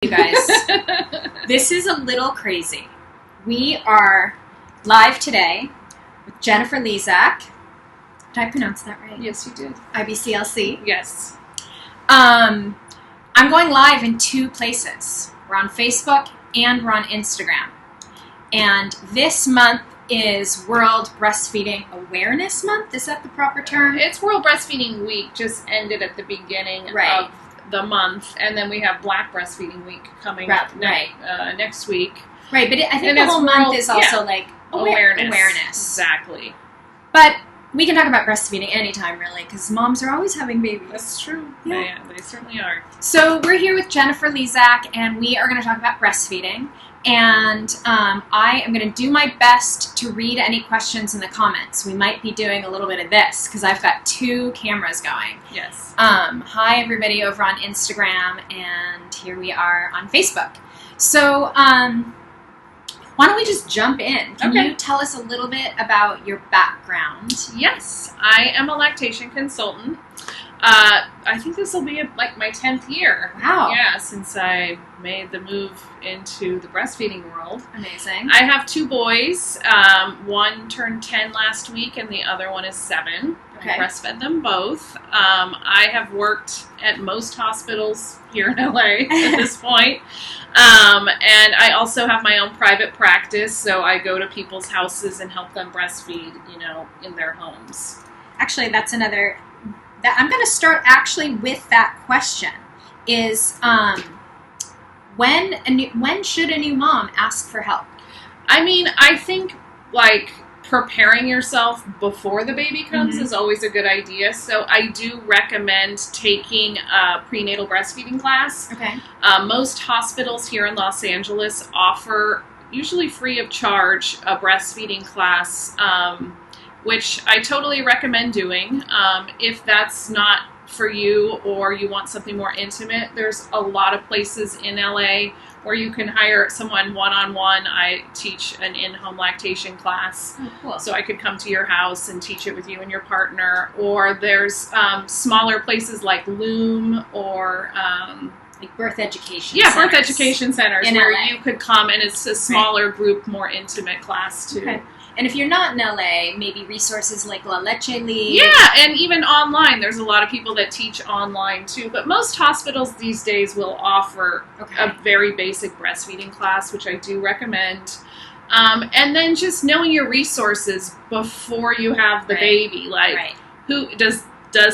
You guys, this is a little crazy. We are live today with Jennifer Lezak. Did I pronounce that right? Yes, you did. IBCLC. Yes. I'm going live in two places. We're on Facebook and we're on Instagram. And this month is World Breastfeeding Awareness Month. Is that the proper term? It's World Breastfeeding Week. Just ended at the beginning of the month, and then we have Black Breastfeeding Week coming up next week. Right, but I think the whole month is also like awareness. Exactly. But we can talk about breastfeeding anytime, really, because moms are always having babies. That's true. Yeah, they certainly are. So we're here with Jennifer Lezak, and we are going to talk about breastfeeding. And I am going to do my best to read any questions in the comments. We might be doing a little bit of this because I've got two cameras going. Yes. Hi, everybody over on Instagram, and here we are on Facebook. So why don't we just jump in? Can you tell us a little bit about your background? Yes. I am a lactation consultant. I think this will be like my 10th year. Wow. Yeah, since I made the move into the breastfeeding world. Amazing. I have two boys. One turned 10 last week and the other one is 7. Okay. I breastfed them both. I have worked at most hospitals here in LA at this point. And I also have my own private practice, so I go to people's houses and help them breastfeed, in their homes. Actually, that's another... I'm going to start actually with that question. Is when should a new mom ask for help? I mean, I think preparing yourself before the baby comes is always a good idea. So I do recommend taking a prenatal breastfeeding class. Okay. Most hospitals here in Los Angeles offer, usually free of charge, a breastfeeding class, which I totally recommend doing. If that's not for you or you want something more intimate, there's a lot of places in LA where you can hire someone one-on-one. I teach an in-home lactation class. Oh, cool. So I could come to your house and teach it with you and your partner. Or there's smaller places like Loom or... like birth education centers. Birth education centers in where LA. You could come, and it's a smaller group, more intimate class too. Okay. And if you're not in LA, maybe resources like La Leche League. Yeah, and even online. There's a lot of people that teach online too. But most hospitals these days will offer a very basic breastfeeding class, which I do recommend. And then just knowing your resources before you have the baby. Like, who does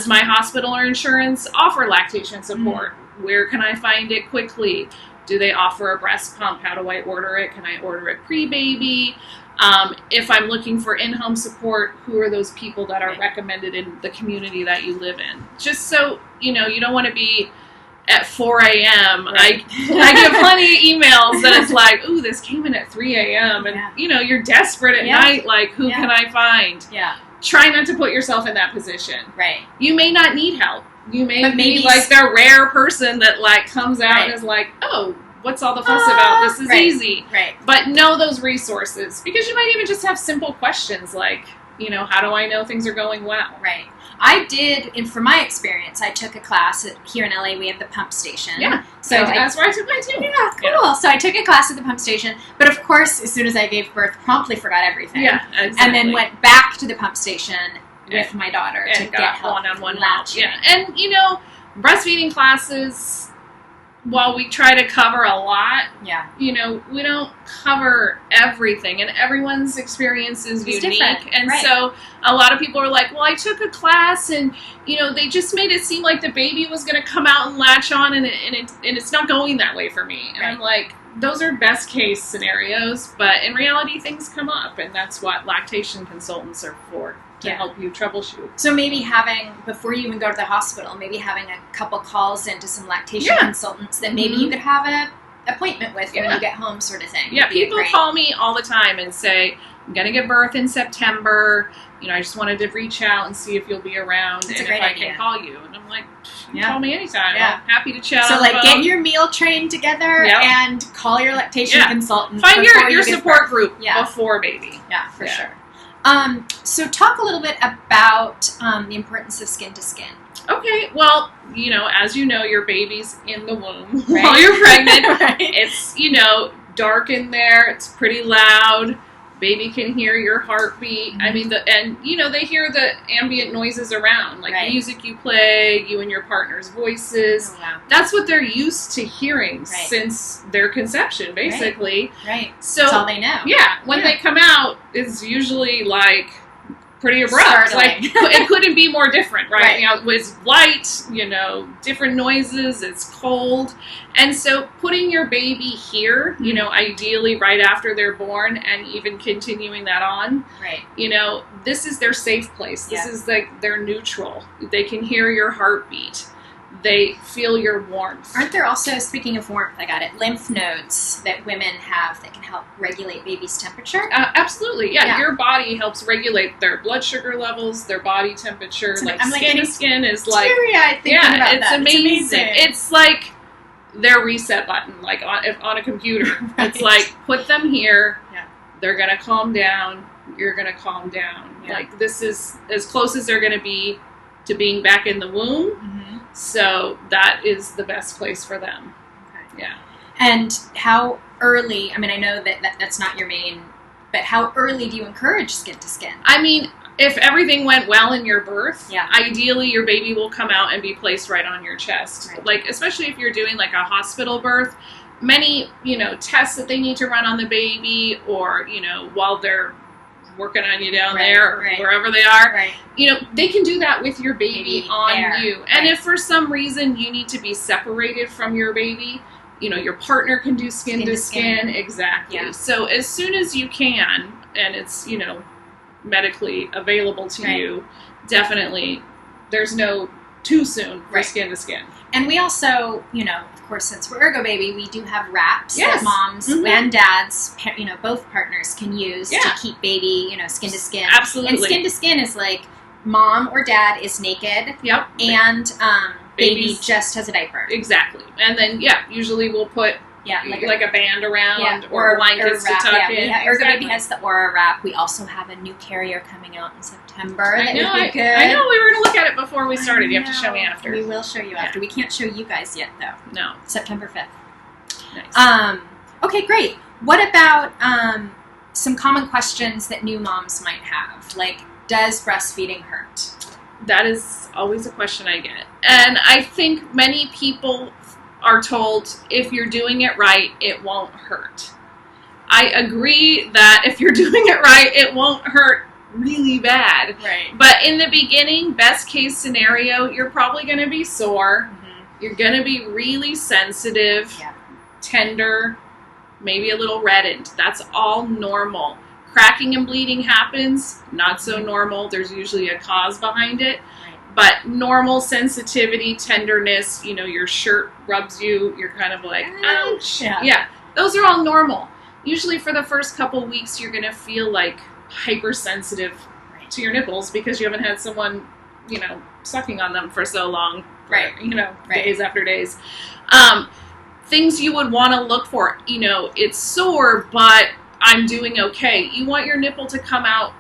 my hospital or insurance offer lactation support? Where can I find it quickly? Do they offer a breast pump? How do I order it? Can I order it pre-baby? If I'm looking for in-home support, who are those people that are recommended in the community that you live in? Just so, you don't want to be at 4 a.m. I get plenty of emails that it's like, ooh, this came in at 3 a.m. And, you're desperate at night. Like, who can I find? Yeah. Try not to put yourself in that position. Right. You may not need help. You may be like the rare person that comes out and is like, oh, what's all the fuss about? This is easy. Right. But know those resources, because you might even just have simple questions like, how do I know things are going well? Right. I did, and from my experience, I took a class here in LA. We have the pump station. Yeah. So that's where I took my too. Yeah, cool. Yeah. So I took a class at the pump station, but of course, as soon as I gave birth, promptly forgot everything. Yeah, exactly. And then went back to the pump station with my daughter to get help. One-on-one help. Yeah. And, breastfeeding classes, while we try to cover a lot, we don't cover everything, and everyone's experience is unique. And so a lot of people are like, well, I took a class and, they just made it seem like the baby was going to come out and latch on, and it's not going that way for me. And I'm like, those are best case scenarios, but in reality, things come up, and that's what lactation consultants are for. To help you troubleshoot. So maybe before you even go to the hospital, maybe having a couple calls into some lactation consultants that maybe you could have an appointment with when you get home, sort of thing. Yeah, people call me all the time and say, I'm going to give birth in September. I just wanted to reach out and see if you'll be around and if I can call you. And I'm like, you can call me anytime. I'm happy to chat. So get your meal train together and call your lactation consultant. Find your support group before baby. Yeah, for sure. So talk a little bit about the importance of skin to skin. Okay, well, as you know, your baby's in the womb while you're pregnant. Right. It's, dark in there. It's pretty loud. Baby can hear your heartbeat. Mm-hmm. I mean, they hear the ambient noises around, like music you play, you and your partner's voices. Oh, wow. That's what they're used to hearing since their conception, basically. Right. So that's all they know. Yeah. When they come out, it's usually like pretty abrupt. Startling. Like it couldn't be more different, right? Right. With light, different noises. It's cold, and so putting your baby here, ideally right after they're born, and even continuing that on, right? This is their safe place. This is like their neutral. They can hear your heartbeat. They feel your warmth. Aren't there also, speaking of warmth, I got it, lymph nodes that women have that can help regulate baby's temperature? Absolutely, yeah. Your body helps regulate their blood sugar levels, their body temperature. Like Skintoskin is like, it's amazing. It's like their reset button, like on a computer. Right. It's like, put them here. Yeah. They're gonna calm down. You're gonna calm down. Yeah. Like this is as close as they're gonna be to being back in the womb. Mm-hmm. So that is the best place for them. Okay. Yeah. And how early, I mean, I know that's not your main, but how early do you encourage skin to skin? I mean, if everything went well in your birth, ideally your baby will come out and be placed right on your chest. Right. Like, especially if you're doing like a hospital birth, many, tests that they need to run on the baby or, while they're working on you down there or wherever they are, they can do that with your baby on you. And if for some reason you need to be separated from your baby, your partner can do skin to skin. Exactly. Yeah. So as soon as you can, and it's, medically available to you, definitely there's no too soon for skin to skin. And we also, of course, since we're Ergobaby, we do have wraps that moms and dads, both partners can use to keep baby, skin to skin. Absolutely. And skin to skin is like mom or dad is naked. Yep. And baby just has a diaper. Exactly. And then, usually we'll put like a band around or blankets to tuck in. Ergobaby has the Aura wrap. We also have a new carrier coming out in September. I know we were going to look at it before we started. You have to show me after. We will show you after. We can't show you guys yet, though. No. September 5th. Nice. Okay, great. What about some common questions that new moms might have? Like, does breastfeeding hurt? That is always a question I get. And I think many people are told if you're doing it right, it won't hurt. I agree that if you're doing it right, it won't hurt really bad. Right. But in the beginning, best case scenario, you're probably going to be sore. Mm-hmm. You're going to be really sensitive, tender, maybe a little reddened. That's all normal. Cracking and bleeding happens, not so normal. There's usually a cause behind it. But normal sensitivity, tenderness, your shirt rubs you, you're kind of like, ouch. Yeah, those are all normal. Usually for the first couple weeks, you're going to feel like hypersensitive to your nipples because you haven't had someone, sucking on them for so long. Days after days. Things you would want to look for, it's sore, but I'm doing okay. You want your nipple to come out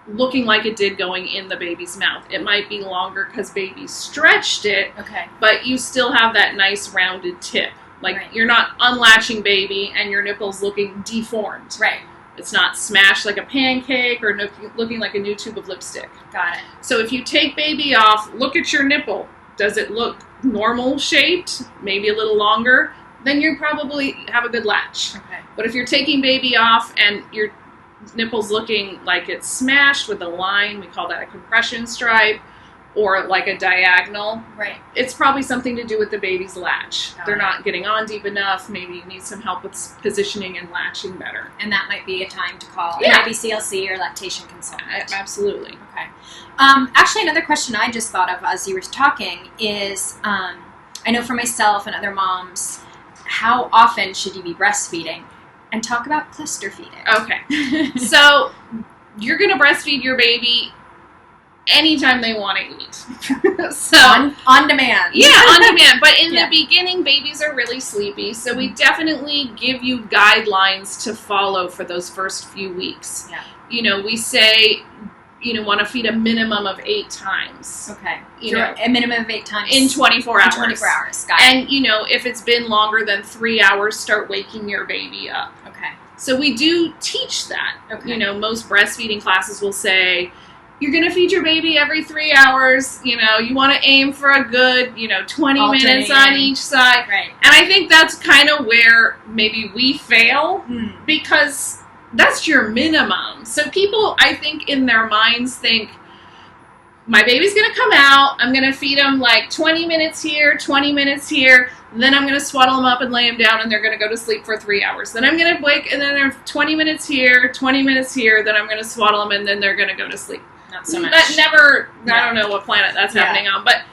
looking like it did going in the baby's mouth. It might be longer because baby stretched it, but you still have that nice rounded tip. Like you're not unlatching baby and your nipple's looking deformed. Right. It's not smashed like a pancake or looking like a new tube of lipstick. Got it. So if you take baby off, look at your nipple. Does it look normal shaped? Maybe a little longer? Then you probably have a good latch. Okay. But if you're taking baby off and your nipple's looking like it's smashed with a line, we call that a compression stripe, or like a diagonal. Right. It's probably something to do with the baby's latch. They're not getting on deep enough. Maybe you need some help with positioning and latching better. And that might be a time to call an IBCLC or lactation consultant. Absolutely. Okay. Actually, another question I just thought of as you were talking is, I know for myself and other moms, how often should you be breastfeeding? And talk about cluster feeding. Okay. So you're going to breastfeed your baby anytime they want to eat. So on demand. Yeah, on demand. But in the beginning, babies are really sleepy. So we definitely give you guidelines to follow for those first few weeks. Yeah. We say, want to feed a minimum of 8 times. Okay. A minimum of 8 times. In 24 hours. In 24 hours. Got it. And, if it's been longer than 3 hours, start waking your baby up. Okay. So we do teach that. Okay. Most breastfeeding classes will say, you're going to feed your baby every 3 hours. You want to aim for a good, 20 minutes on each side. Right. And I think that's kind of where maybe we fail because that's your minimum. So people, I think, in their minds think, my baby's going to come out. I'm going to feed him like 20 minutes here, 20 minutes here. Then I'm going to swaddle them up and lay them down, and they're going to go to sleep for 3 hours. Then I'm going to wake, and then there's 20 minutes here, 20 minutes here. Then I'm going to swaddle them, and then they're going to go to sleep. Not so much. That never, I don't know what planet that's happening on, but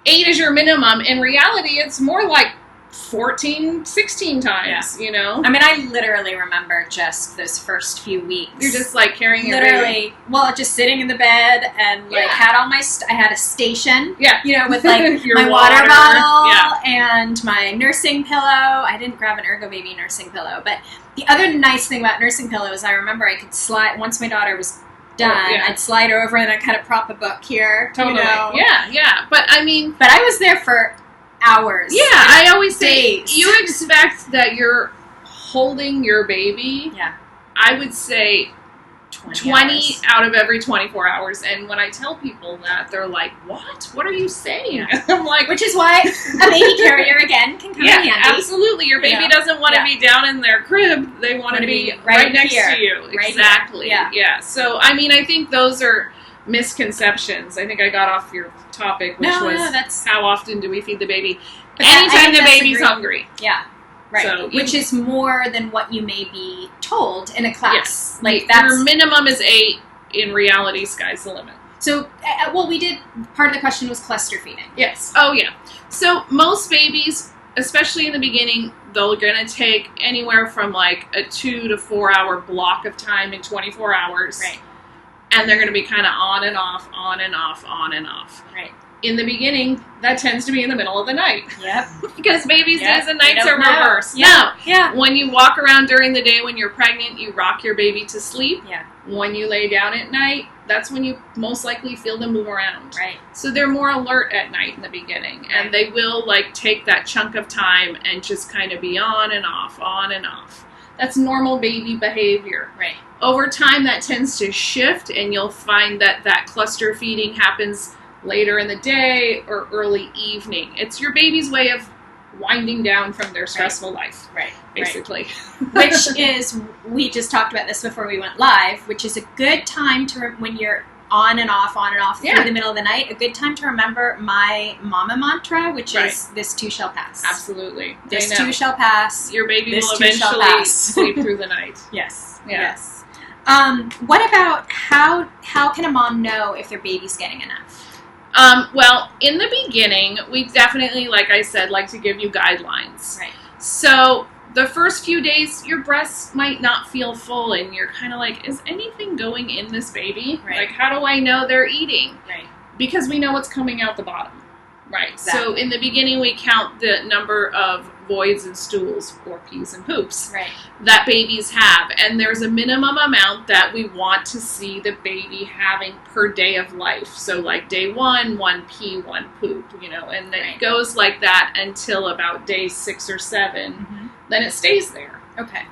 8 is your minimum. In reality, it's more like 14, 16 times, I mean, I literally remember just those first few weeks. You're just like carrying your baby. Well, just sitting in the bed and had all my, I had a station, with like your my water bottle and my nursing pillow. I didn't grab an Ergobaby nursing pillow, but the other nice thing about nursing pillows, I remember I could slide, once my daughter was done, I'd slide her over and I'd kind of prop a book here. Totally. Yeah. But I mean... But I was there for hours. Yeah, I always say, days. You expect that you're holding your baby. Yeah. I would say 20 out of every 24 hours. And when I tell people that, they're like, what? What are you saying? Yeah. I'm like... Which is why a baby carrier, again, can come in handy. Absolutely. Your baby doesn't want to be down in their crib. They want to be right next to you. Right exactly. Yeah. So, I mean, I think those are misconceptions. I think I got off your topic, which was how often do we feed the baby? Anytime the baby's hungry. Yeah. Right. So which is more than what you may be told in a class. Yes. Like your minimum is 8. In reality, sky's the limit. So, we did, part of the question was cluster feeding. Yes. Oh, yeah. So most babies, especially in the beginning, they're going to take anywhere from like a 2 to 4 hour block of time in 24 hours. Right. And they're going to be kind of on and off, on and off, on and off. Right. In the beginning, that tends to be in the middle of the night. Yep. Because babies' days and nights are reversed. Yeah. No. Yeah. When you walk around during the day when you're pregnant, you rock your baby to sleep. Yeah. When you lay down at night, that's when you most likely feel them move around. Right. So they're more alert at night in the beginning. Right. And they will like take that chunk of time and just kind of be on and off, on and off. That's normal baby behavior. Right. Over time, that tends to shift, and you'll find that cluster feeding happens later in the day or early evening. It's your baby's way of winding down from their stressful life. Right. Basically. Which is, we just talked about this before we went live, which is a good time to, when you're on and off through the middle of the night, a good time to remember my mama mantra, which is, this too shall pass. Absolutely. This too shall pass. Your baby will eventually sleep through the night. Yes. Yeah. Yes. What about how can a mom know if their baby's getting enough? Well, in the beginning, we definitely, like I said, like to give you guidelines. Right. So the first few days, your breasts might not feel full, and you're kind of like, is anything going in this baby? Right. Like, how do I know they're eating? Right. Because we know what's coming out the bottom. Right. Exactly. So in the beginning, we count the number of voids and stools, or pees and poops, that babies have. And there's a minimum amount that we want to see the baby having per day of life. So like day 1, 1 pee, 1 poop, and it goes like that until about day 6 or 7. Mm-hmm. Then it stays there. Okay.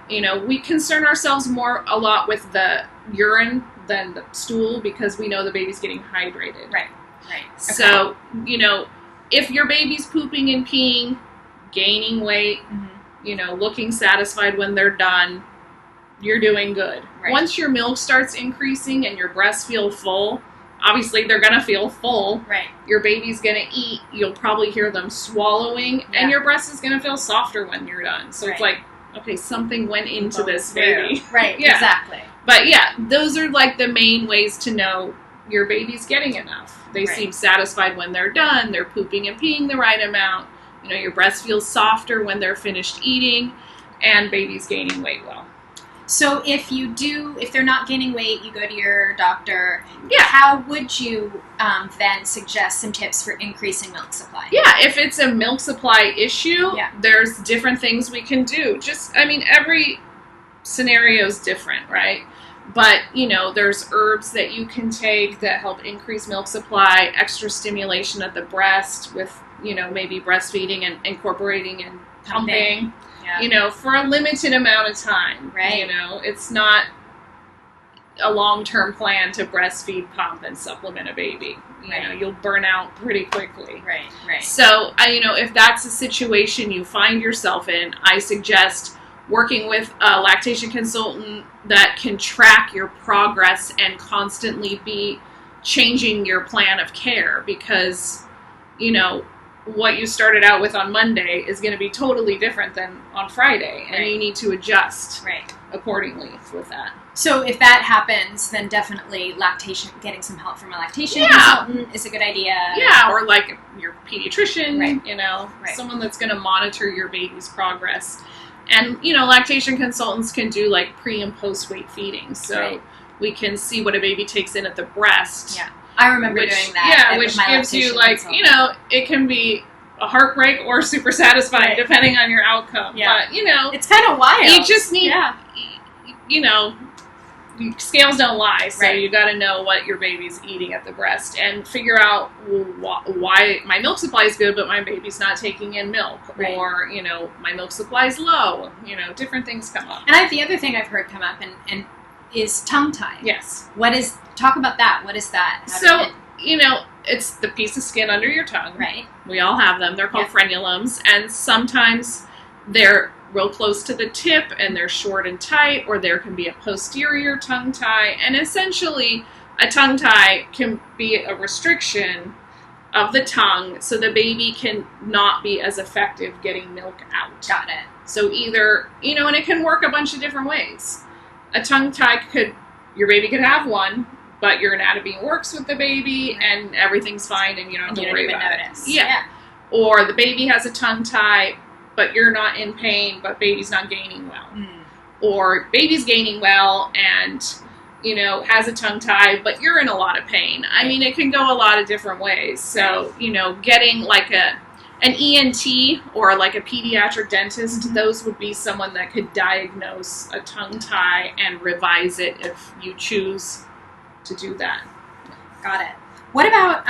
We concern ourselves a lot with the urine than the stool because we know the baby's getting hydrated. Right. Right. Okay. So, if your baby's pooping and peeing, gaining weight, looking satisfied when they're done, you're doing good. Right. Once your milk starts increasing and your breasts feel full, obviously they're going to feel full. Right. Your baby's going to eat. You'll probably hear them swallowing, and your breast is going to feel softer when you're done. So it's like, okay, something went into this baby. Right, exactly. But those are like the main ways to know your baby's getting enough. They seem satisfied when they're done. They're pooping and peeing the right amount. Your breast feels softer when they're finished eating, and baby's gaining weight well. So if they're not gaining weight, you go to your doctor. Yeah. How would you then suggest some tips for increasing milk supply? Yeah, if it's a milk supply issue, there's different things we can do. Every scenario is different, right? But, there's herbs that you can take that help increase milk supply, extra stimulation at the breast with, maybe breastfeeding and incorporating and pumping, for a limited amount of time. Right. It's not a long-term plan to breastfeed, pump, and supplement a baby. You'll burn out pretty quickly. Right. So, if that's a situation you find yourself in, I suggest working with a lactation consultant that can track your progress and constantly be changing your plan of care, because, what you started out with on Monday is going to be totally different than on Friday, and you need to adjust accordingly with that. So if that happens, then definitely getting some help from a lactation consultant is a good idea. Yeah, or like your pediatrician, someone that's going to monitor your baby's progress. And, lactation consultants can do like pre and post weight feeding. So we can see what a baby takes in at the breast. Yeah. I remember doing that. Yeah, which gives you it can be a heartbreak or super satisfying depending on your outcome. Yeah. But, it's kind of wild. You just need, scales don't lie, so you got to know what your baby's eating at the breast and figure out why my milk supply is good, but my baby's not taking in milk, or my milk supply is low. Different things come up. And the other thing I've heard come up and is tongue tie. Yes. Talk about that. What is that? It's the piece of skin under your tongue. Right. We all have them. They're called frenulums, and sometimes they're real close to the tip and they're short and tight, or there can be a posterior tongue tie. And essentially, a tongue tie can be a restriction of the tongue so the baby can not be as effective getting milk out. Got it. So either, and it can work a bunch of different ways. A tongue tie your baby could have one, but your anatomy works with the baby and everything's fine and you don't have to worry about it. Yeah. Or the baby has a tongue tie, but you're not in pain, but baby's not gaining well. Or baby's gaining well and, has a tongue tie, but you're in a lot of pain. I mean, it can go a lot of different ways. So, getting like an ENT or like a pediatric dentist, those would be someone that could diagnose a tongue tie and revise it if you choose to do that. Got it. What about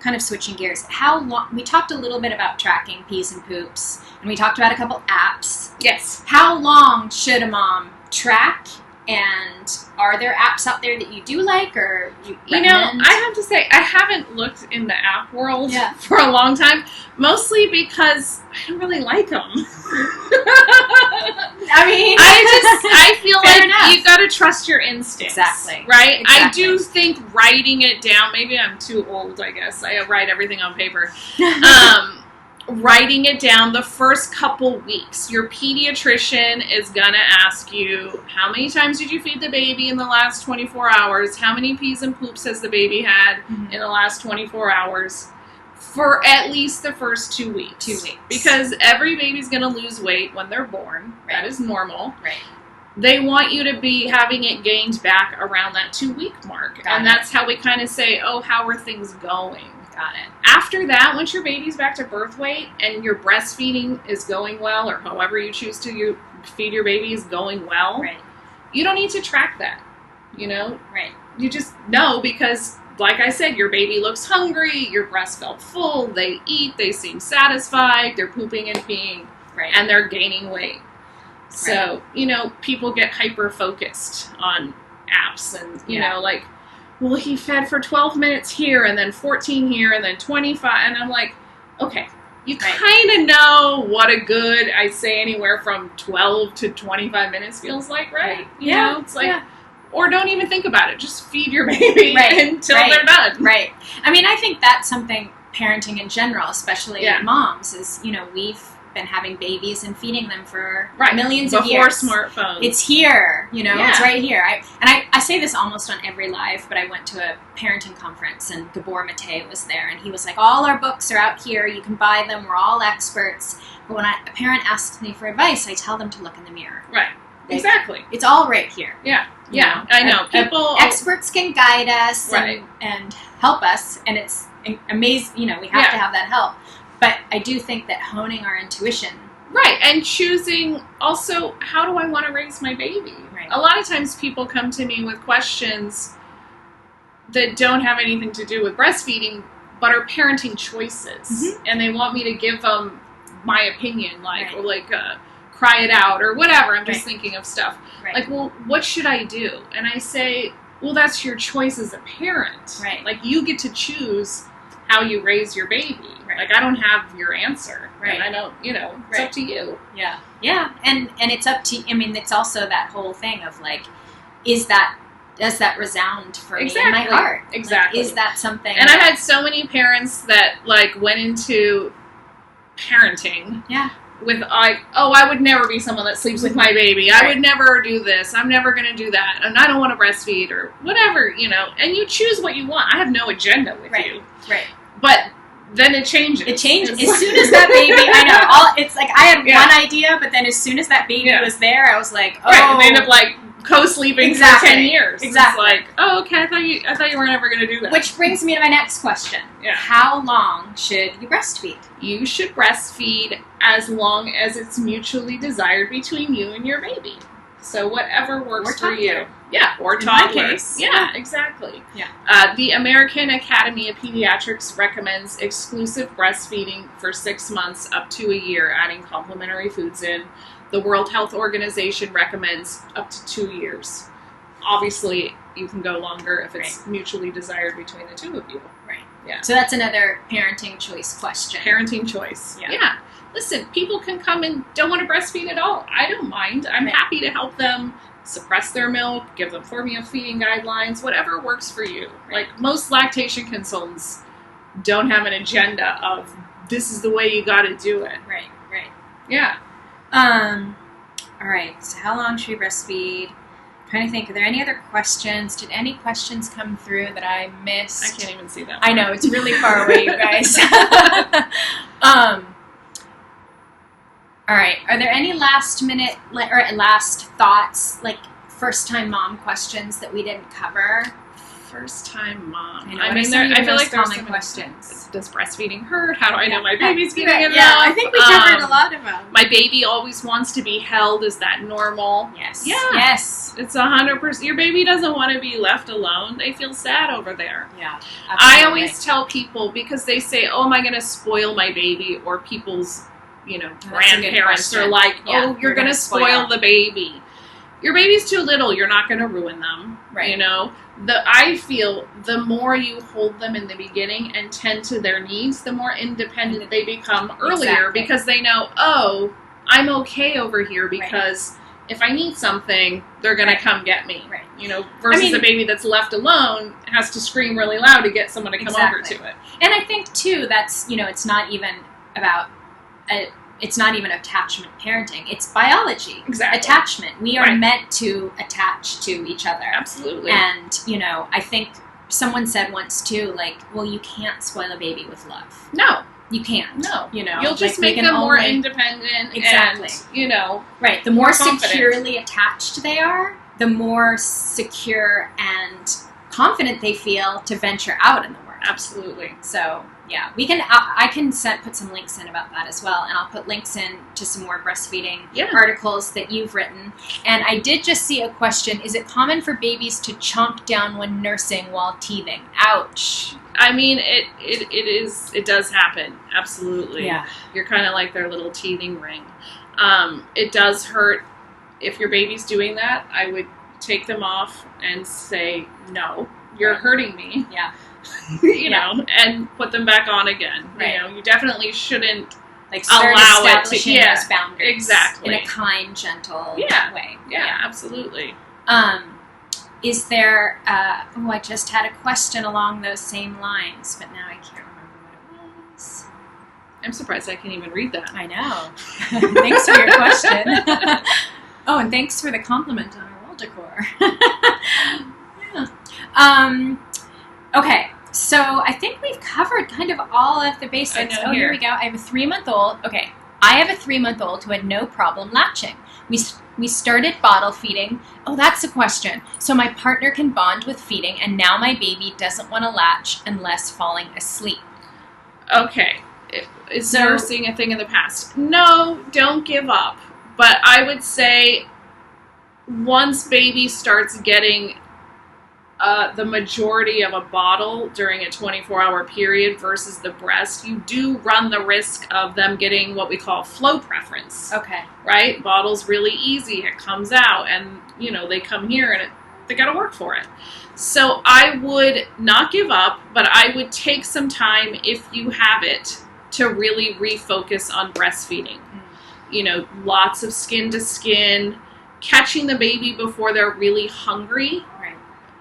kind of switching gears? How long? We talked a little bit about tracking pees and poops, and we talked about a couple apps. Yes. How long should a mom track? And are there apps out there that you do like, or you recommend? I have to say, I haven't looked in the app world for a long time, mostly because I don't really like them. I feel like you got to trust your instincts. Exactly. Right? Exactly. I do think writing it down, maybe I'm too old, I guess. I write everything on paper. Writing it down the first couple weeks. Your pediatrician is going to ask you, how many times did you feed the baby in the last 24 hours? How many pees and poops has the baby had in the last 24 hours? For at least the first 2 weeks. 2 weeks. Because every baby's going to lose weight when they're born. Right. That is normal. Right. They want you to be having it gained back around that 2-week mark. That's how we kind of say, how are things going? Got it. After that, once your baby's back to birth weight and your breastfeeding is going well, or however you choose to feed your baby is going well, you don't need to track that, Right. You just know because, like I said, your baby looks hungry, your breast felt full, they eat, they seem satisfied, they're pooping and peeing, and they're gaining weight. So, people get hyper-focused on apps and, like, well, he fed for 12 minutes here, and then 14 here, and then 25, and I'm like, okay, you kind of know what a good, I say anywhere from 12 to 25 minutes feels like, right? You know, it's like, or don't even think about it, just feed your baby until they're done. Right. I mean, I think that's something, parenting in general, especially moms, is, we've been having babies and feeding them for millions of years. Before smartphones. It's here, it's right here. I say this almost on every live, but I went to a parenting conference and Gabor Mate was there, and he was like, all our books are out here, you can buy them, we're all experts. But when a parent asks me for advice, I tell them to look in the mirror. Right. Exactly. It's all right here. Yeah. Yeah, I know. People experts can guide us and help us, and it's amazing, we have to have that help. But I do think that honing our intuition Right, and choosing also, how do I want to raise my baby? Right. A lot of times people come to me with questions that don't have anything to do with breastfeeding, but are parenting choices. And they want me to give them my opinion, like, or like, cry it out, or whatever. I'm just thinking of stuff. Like, well, what should I do? And I say, well, that's your choice as a parent. Right. Like, you get to choose how you raise your baby. Like, I don't have your answer. And I don't, it's up to you. Yeah. Yeah. And it's up to, I mean, it's also that whole thing of like, does that resound for me in my heart? Exactly. Like, is that something? And I've had so many parents that like went into parenting. Yeah. With like, oh, I would never be someone that sleeps with my baby. I would never do this. I'm never going to do that. And I don't want to breastfeed or whatever, And you choose what you want. I have no agenda with you. Right. But then it changes. It changes. As soon as that baby, I know. It's like I had one idea, but then as soon as that baby was there, I was like, oh. Right. And they end up like co-sleeping for 10 years. Exactly. It's like, oh, okay, I thought you were never going to do that. Which brings me to my next question. Yeah. How long should you breastfeed? You should breastfeed as long as it's mutually desired between you and your baby. So whatever works for you. Yeah, or toddlers. Yeah, exactly. Yeah. The American Academy of Pediatrics recommends exclusive breastfeeding for 6 months up to a year, adding complementary foods in. The World Health Organization recommends up to 2 years. Obviously, you can go longer if it's mutually desired between the two of you. Right. Yeah. So that's another parenting choice question. Parenting choice. Yeah. Listen, people can come and don't want to breastfeed at all. I don't mind. I'm happy to help them suppress their milk, give them formula feeding guidelines, whatever works for you. Like, most lactation consultants don't have an agenda of this is the way you got to do it. Right. Yeah. All right. So how long should we breastfeed? I'm trying to think. Are there any other questions? Did any questions come through that I missed? I can't even see that. I know, it's really far away, you guys. All right. Are there any last minute or last thoughts, like first time mom questions that we didn't cover? First time mom. I feel like there's common questions. Does breastfeeding hurt? How do I know my baby's getting enough? Yeah, I think we covered a lot of them. My baby always wants to be held. Is that normal? Yes. Yeah. Yes. It's 100%. Your baby doesn't want to be left alone. They feel sad over there. Yeah. Absolutely. I always tell people, because they say, "Oh, am I going to spoil my baby?" Or people's, grandparents are like, "Oh, you're going to spoil the baby." Your baby's too little. You're not going to ruin them. Right. I feel the more you hold them in the beginning and tend to their needs, the more independent they become earlier, because they know, oh, I'm okay over here because if I need something, they're going to come get me. Right. Versus a baby that's left alone has to scream really loud to get someone to come over to it. And I think too, that's, it's not even about it's not even attachment parenting. It's biology. Exactly. Attachment. We are meant to attach to each other. Absolutely. And, I think someone said once too, like, well, you can't spoil a baby with love. No. You can't. No. You'll just make them more independent. Exactly. And, right. The more securely attached they are, the more secure and confident they feel to venture out in the world. Absolutely. So, yeah, I can put some links in about that as well, and I'll put links in to some more breastfeeding articles that you've written. And I did just see a question: is it common for babies to chomp down when nursing while teething? Ouch. I mean, it does happen. Absolutely. Yeah. You're kind of like their little teething ring. It does hurt. If your baby's doing that, I would take them off and say, no, you're hurting me. Yeah. And put them back on again. Right. You definitely shouldn't allow it to those boundaries. Exactly. In a kind, gentle way. Yeah, absolutely. Is there I just had a question along those same lines, but now I can't remember what it was. I'm surprised I can even read that. I know. Thanks for your question. Oh, and thanks for the compliment on our wall decor. Okay, so I think we've covered kind of all of the basics. Here we go. I have a 3-month-old. Okay, I have a 3-month-old who had no problem latching. We started bottle feeding. Oh, that's a question. So my partner can bond with feeding, and now my baby doesn't want to latch unless falling asleep. Okay, Is nursing a thing of the past? No, don't give up. But I would say once baby starts getting the majority of a bottle during a 24-hour period versus the breast, you do run the risk of them getting what we call flow preference. Okay. Right? Bottle's really easy. It comes out and, they come here and they got to work for it. So I would not give up, but I would take some time, if you have it, to really refocus on breastfeeding. Lots of skin to skin, catching the baby before they're really hungry. Right.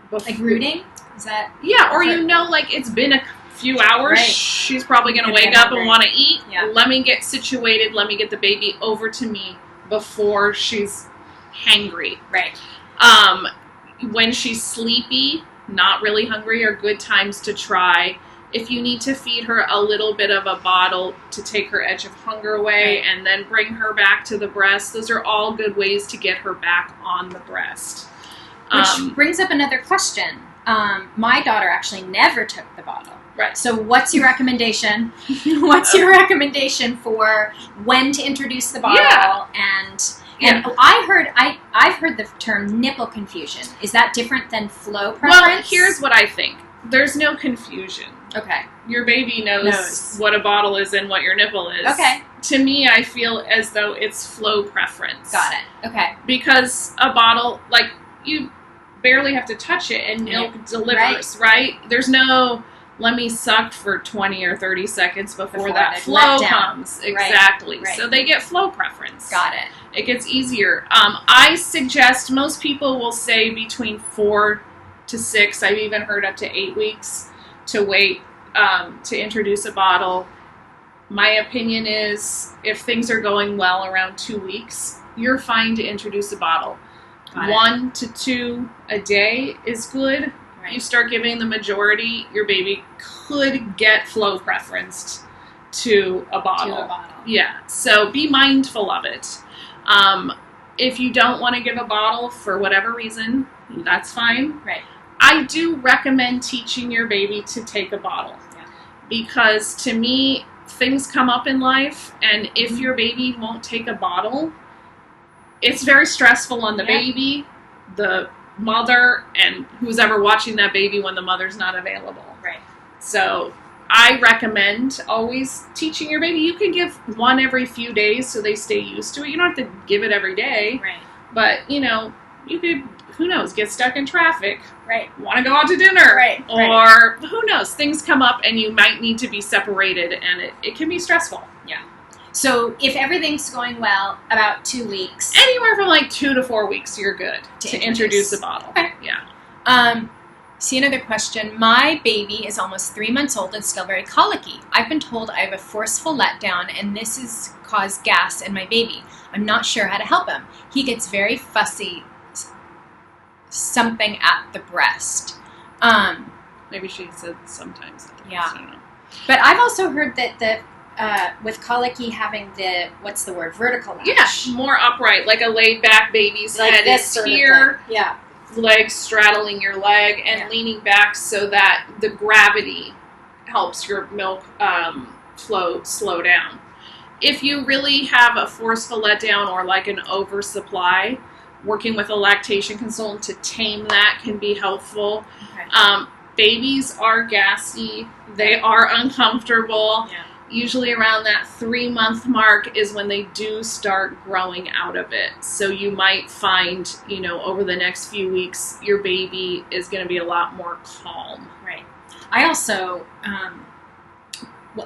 Like rooting? Is that? Yeah, or it's been a few hours. Right. She's probably going to wake up and want to eat. Yeah. Let me get situated. Let me get the baby over to me before she's hangry. Right. When she's sleepy, not really hungry, are good times to try. If you need to feed her a little bit of a bottle to take her edge of hunger away and then bring her back to the breast, those are all good ways to get her back on the breast. Which brings up another question. My daughter actually never took the bottle. Right. So what's your recommendation? What's your recommendation for when to introduce the bottle? Yeah. And I've heard the term nipple confusion. Is that different than flow preference? Well, here's what I think. There's no confusion. Okay. Your baby knows what a bottle is and what your nipple is. Okay. To me, I feel as though it's flow preference. Got it. Okay. Because a bottle, you barely have to touch it and milk delivers, right? There's no, let me suck for 20 or 30 seconds before that flow comes. Exactly. Right. So they get flow preference. Got it. It gets easier. I suggest most people will say between 4 to 6, I've even heard up to 8 weeks to wait to introduce a bottle. My opinion is if things are going well around 2 weeks, you're fine to introduce a bottle. 1 to 2 a day is good. Right. You start giving the majority, your baby could get flow preferenced to a bottle. Yeah, so be mindful of it. If you don't want to give a bottle for whatever reason, that's fine. Right. I do recommend teaching your baby to take a bottle. Yeah. Because to me, things come up in life, and if your baby won't take a bottle, it's very stressful on the baby, the mother, and who's ever watching that baby when the mother's not available. Right. So I recommend always teaching your baby. You can give one every few days so they stay used to it. You don't have to give it every day. Right. But, you could, who knows, get stuck in traffic. Right. Want to go out to dinner. Right. Or who knows, things come up and you might need to be separated, and it can be stressful. Yeah. So if everything's going well, about 2 weeks. Anywhere from 2 to 4 weeks, you're good to introduce a bottle. Okay. Yeah. See another question. My baby is almost 3 months old and still very colicky. I've been told I have a forceful letdown and this has caused gas in my baby. I'm not sure how to help him. He gets very fussy, something at the breast. Maybe she said sometimes. Yeah. I don't know. But I've also heard that with colicky having the, what's the word, vertical latch. Yeah, more upright, like a laid back baby's like head this is here. Yeah. Legs straddling your leg and leaning back so that the gravity helps your milk flow slow down. If you really have a forceful letdown or an oversupply, working with a lactation consultant to tame that can be helpful. Okay. Babies are gassy. They are uncomfortable. Yeah. Usually around that 3-month mark is when they do start growing out of it. So you might find, over the next few weeks, your baby is going to be a lot more calm. Right. I also,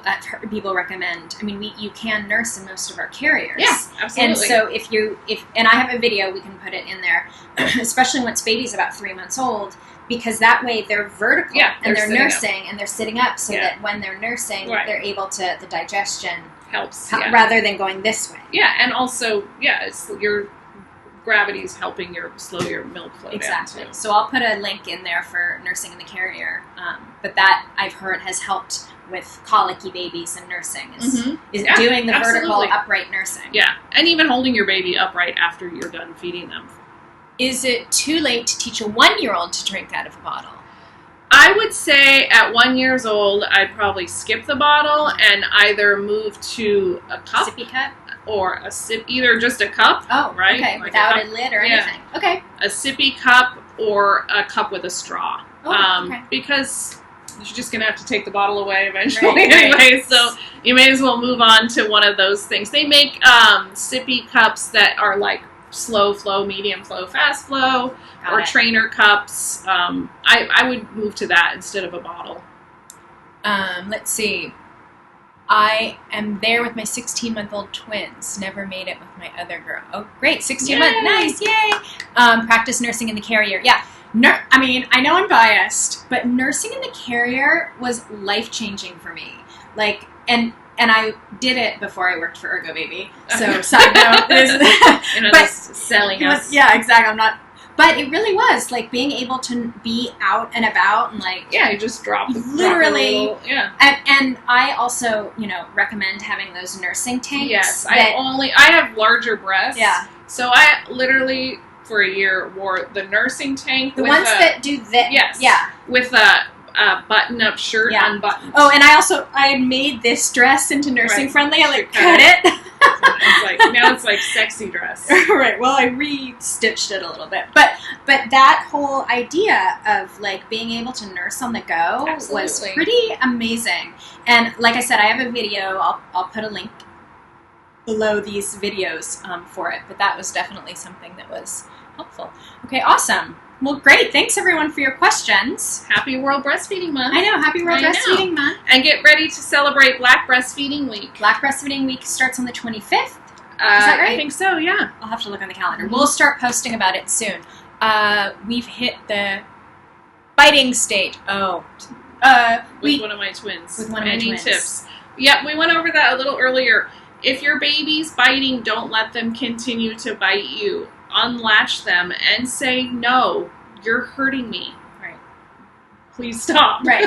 I've heard people recommend, you can nurse in most of our carriers. Yeah, absolutely. And so and I have a video, we can put it in there, especially once baby's about 3 months old, because that way they're vertical and they're nursing and they're sitting up so that when they're nursing, they're able to, the digestion helps rather than going this way. Yeah, and also, it's your gravity's helping slow your milk flow down too. So I'll put a link in there for nursing in the carrier. But that I've heard has helped with colicky babies and nursing is doing the vertical upright nursing. Yeah, and even holding your baby upright after you're done feeding them. Is it too late to teach a 1-year-old to drink out of a bottle? I would say at 1 year old, I'd probably skip the bottle and either move to a cup. Sippy cup? Or a sip, either just a cup. Oh, right? Okay, like without a lid or anything. Okay. A sippy cup or a cup with a straw. Okay. Because you're just going to have to take the bottle away eventually Right. anyway, so you may as well move on to one of those things. They make sippy cups that are like slow flow, medium flow, fast flow, Got or it. trainer cups. I would move to that instead of a bottle. Let's see. I am there with my 16-month-old twins. Never made it with my other girl. Oh, great. 16 months. Nice. Yay. Practice nursing in the carrier. Yeah. I mean, I know I'm biased, but nursing in the carrier was life-changing for me. Like, and I did it before I worked for Ergobaby. So, side note. Just selling us. Yeah, exactly. I'm not. But it really was like being able to be out and about and like you just drop literally. drop a little, and I also recommend having those nursing tanks. Yes, I have larger breasts. Yeah. So I literally for a year wore the nursing tank. The ones that do this. Yes. Yeah. With a button-up shirt unbuttoned. Oh, and I made this dress into nursing friendly. I like cut it. Now it's like sexy dress. Right. Well, I re-stitched it a little bit, but that whole idea of like being able to nurse on the go was pretty amazing. And like I said, I have a video. I'll put a link below these videos for it. But that was definitely something that was helpful. Okay. Awesome. Well, great. Thanks, everyone, for your questions. Happy World Breastfeeding Month. I know. Happy World Breastfeeding Month. And get ready to celebrate Black Breastfeeding Week. Black Breastfeeding Week starts on the 25th. Is that right? I think so, yeah. I'll have to look on the calendar. We'll start posting about it soon. We've hit the biting stage. Oh. With one of my twins. With one of my twins. Tips? Yep, we went over that a little earlier. If your baby's biting, don't let them continue to bite you. Unlatch them and say, no, you're hurting me. Right. Please stop. Right.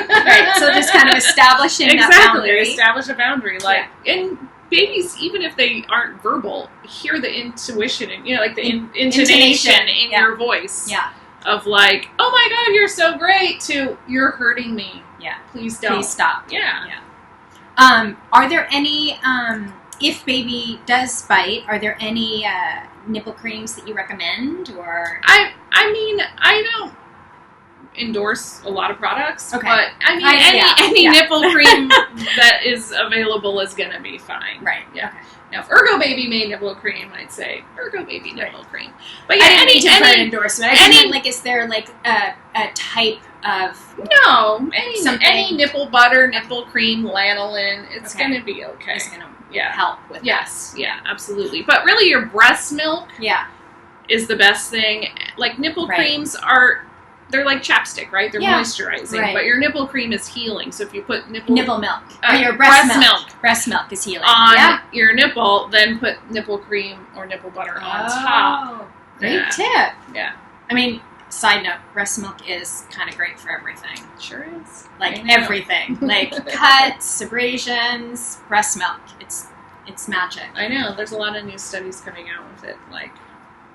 So just kind of establishing that boundary. Establish a boundary. And babies, even if they aren't verbal, hear the intuition and, like the intonation in your voice. Yeah. Of like, oh my God, you're so great, to you're hurting me. Yeah. Please don't. Please stop. Yeah. Are there any, if baby does bite, are there any nipple creams that you recommend, or? I mean, I don't endorse a lot of products, but I mean, any nipple cream that is available is going to be fine. Right. Yeah. Okay. Now, if Ergobaby made nipple cream, I'd say Ergobaby nipple cream. But I didn't mean any endorsement. I mean, like, is there like a type of any nipple butter, nipple cream, lanolin? It's going to be okay. It's going to help with that. Yeah, absolutely. But really, your breast milk is the best thing. Like nipple creams they're like chapstick, right? They're moisturizing. Right. But your nipple cream is healing. So if you put nipple milk, or your breast milk. Breast milk is healing. On your nipple, then put nipple cream or nipple butter on top. Great tip. Yeah. I mean, side note, breast milk is kind of great for everything. Sure is. Like everything. Like cuts, abrasions, breast milk. It's magic. I know. There's a lot of new studies coming out with it, like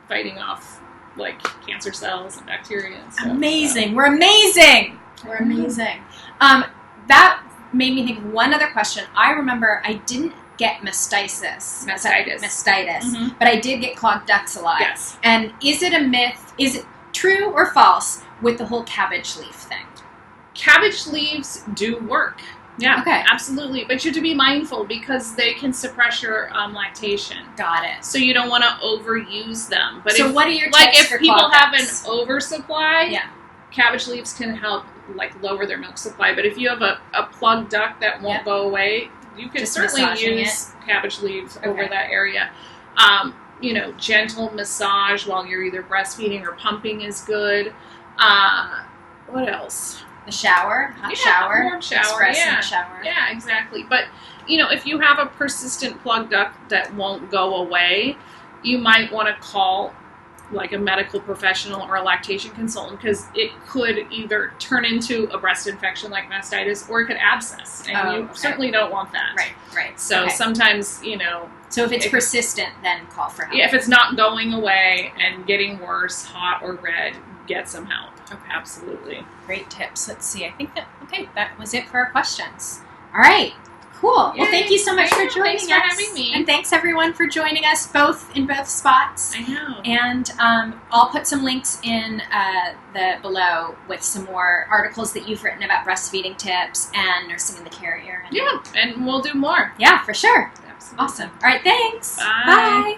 fighting off like cancer cells and bacteria and stuff. Amazing. So. We're amazing. We're amazing. That made me think of one other question. I remember I didn't get mastitis, but I did get clogged ducts a lot. Yes. And is it a myth? Is it true or false with the whole cabbage leaf thing? Cabbage leaves do work. Yeah, okay. Absolutely. But you have to be mindful because they can suppress your lactation. Got it. So you don't want to overuse them. But what are your tips for if people have an ducts? oversupply, cabbage leaves can help lower their milk supply. But if you have a plugged duct that won't go away, you can certainly use cabbage leaves over that area. Gentle massage while you're either breastfeeding or pumping is good. What else? The shower, hot shower, warm shower, express in the shower. Yeah, exactly. But if you have a persistent plugged duct that won't go away, you might want to call like a medical professional or a lactation consultant because it could either turn into a breast infection like mastitis or it could abscess, and you certainly don't want that. Right. So sometimes So if it's persistent, then call for help. Yeah, if it's not going away and getting worse, hot or red, get some help. Okay, absolutely. Great tips. Let's see. I think that was it for our questions. All right. Cool. Well, thank you so much for joining us. Thanks for having me. And thanks everyone for joining us in both spots. I know. And I'll put some links in the below with some more articles that you've written about breastfeeding tips and nursing in the carrier. And we'll do more. Yeah, for sure. Absolutely. Awesome. All right, thanks. Bye. Bye.